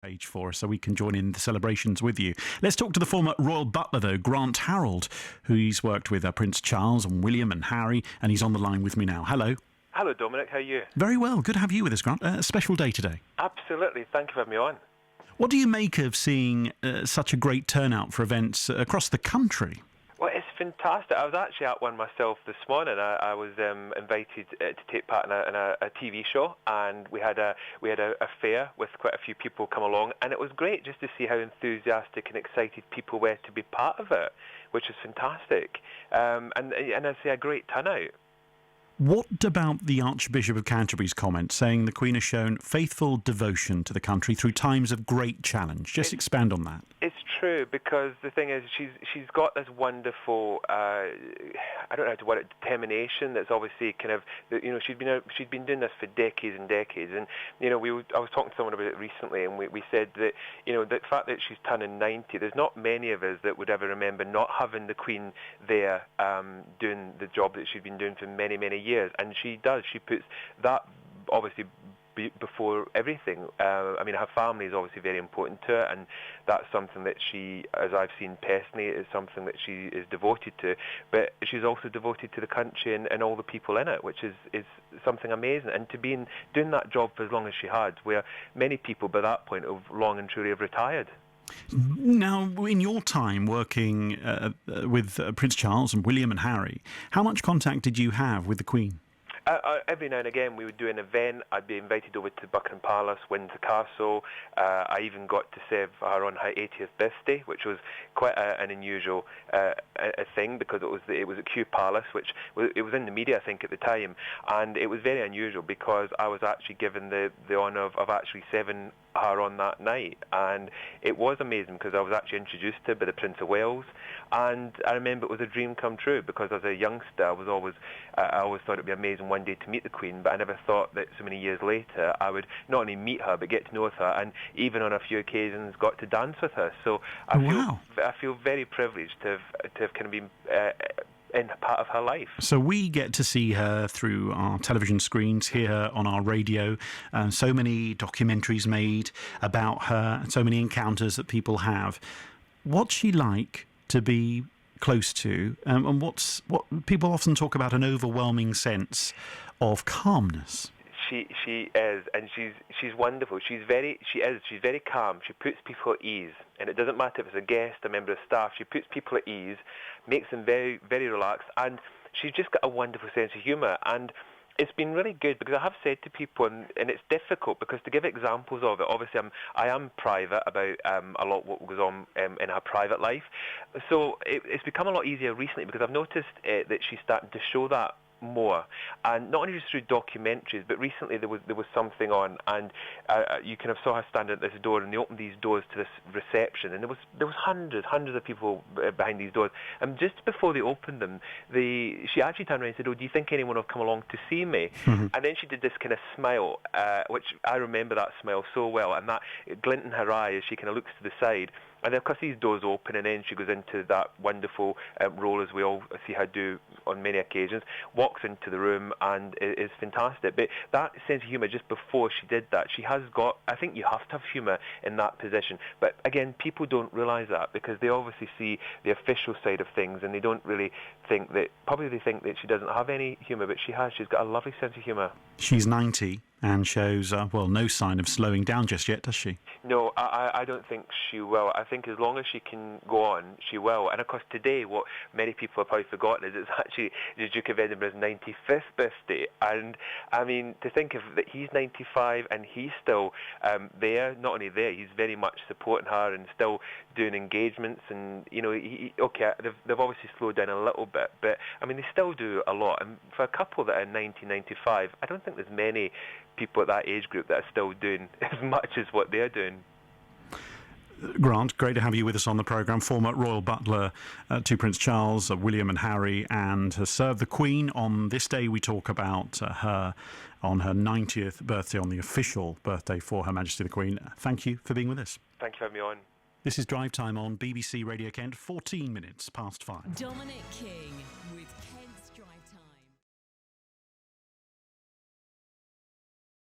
Age for us, so we can join in the celebrations with you. Let's talk to the former royal butler, though, Grant Harrold, who he's worked with Prince Charles and William and Harry, and he's on the line with me now. Hello. Hello, Dominic. How are you? Very well. Good to have you with us, Grant. A special day today. Absolutely. Thank you for having me on. What do you make of seeing such a great turnout for events across the country? Well, it's fantastic. I was actually at one myself this morning. I was invited to take part in a TV show, and we had a fair with quite a few people come along, and it was great just to see how enthusiastic and excited people were to be part of it, which is fantastic. And I see a great turnout. What about the Archbishop of Canterbury's comment saying the Queen has shown faithful devotion to the country through times of great challenge? Just expand on that. It's true, because the thing is, she's got this wonderful, I don't know how to word it, determination. That's obviously kind of, she's been doing this for decades and decades. And I was talking to someone about it recently, and we said that the fact that she's turning 90, there's not many of us that would ever remember not having the Queen there doing the job that she's been doing for many, many years. And she does. She puts that obviously before everything. Her family is obviously very important to her, and that's something that she, as I've seen personally, is something that she is devoted to. But she's also devoted to the country and all the people in it, which is something amazing. And to be doing that job for as long as she had, where many people by that point have long and truly have retired. Now, in your time working with Prince Charles and William and Harry, how much contact did you have with the Queen? Every now and again we would do an event. I'd be invited over to Buckingham Palace, Windsor Castle. I even got to serve her on her 80th birthday, which was quite an unusual thing, because it was at Kew Palace, which it was in the media, I think, at the time, and it was very unusual because I was actually given the honour of actually serving her on that night, and it was amazing because I was actually introduced to her by the Prince of Wales, and I remember it was a dream come true, because as a youngster I always thought it'd be amazing one day to meet the Queen, but I never thought that so many years later I would not only meet her but get to know her, and even on a few occasions got to dance with her. So I feel very privileged to have kind of been in part of her life. So we get to see her through our television screens, hear her on our radio, so many documentaries made about her, so many encounters that people have. What's she like to be close to, and what people often talk about, an overwhelming sense of calmness? She is, and she's wonderful. She's very calm. She puts people at ease, and it doesn't matter if it's a guest, a member of staff. She puts people at ease, makes them very, very relaxed, and she's just got a wonderful sense of humour. And it's been really good, because I have said to people, and it's difficult, because to give examples of it, obviously I am private about a lot what goes on in her private life. So it's become a lot easier recently, because I've noticed that she's starting to show that more, and not only just through documentaries, but recently there was something on, and you kind of saw her standing at this door, and they opened these doors to this reception, and there was hundreds of people behind these doors, and just before they opened them, she actually turned around and said, "Oh, do you think anyone will come along to see me?" Mm-hmm. And then she did this kind of smile, which I remember that smile so well, and that glint in her eye as she kind of looks to the side. And of course these doors open, and then she goes into that wonderful role, as we all see her do on many occasions, walks into the room, and it is fantastic. But that sense of humour, just before she did that, she has got, I think you have to have humour in that position. But again, people don't realise that, because they obviously see the official side of things, and they don't really think that, probably they think that she doesn't have any humour, but she has. She's got a lovely sense of humour. She's 90 and shows, no sign of slowing down just yet, does she? No, I don't think she will. I think as long as she can go on, she will. And of course today, what many people have probably forgotten is it's actually the Duke of Edinburgh's 95th birthday. And I mean, to think of that, he's 95 and he's still there. Not only there, he's very much supporting her and still doing engagements. And they've obviously slowed down a little bit, but I mean, they still do a lot. And for a couple that are 90, 95, I don't think there's many people at that age group that are still doing as much as what they're doing. Grant, great to have you with us on the programme. Former royal butler to Prince Charles, William and Harry, and has served the Queen. On this day we talk about her on her 90th birthday, on the official birthday for Her Majesty the Queen. Thank you for being with us. Thank you for having me on. This is Drive Time on BBC Radio Kent, 14 minutes past 5. Dominic King.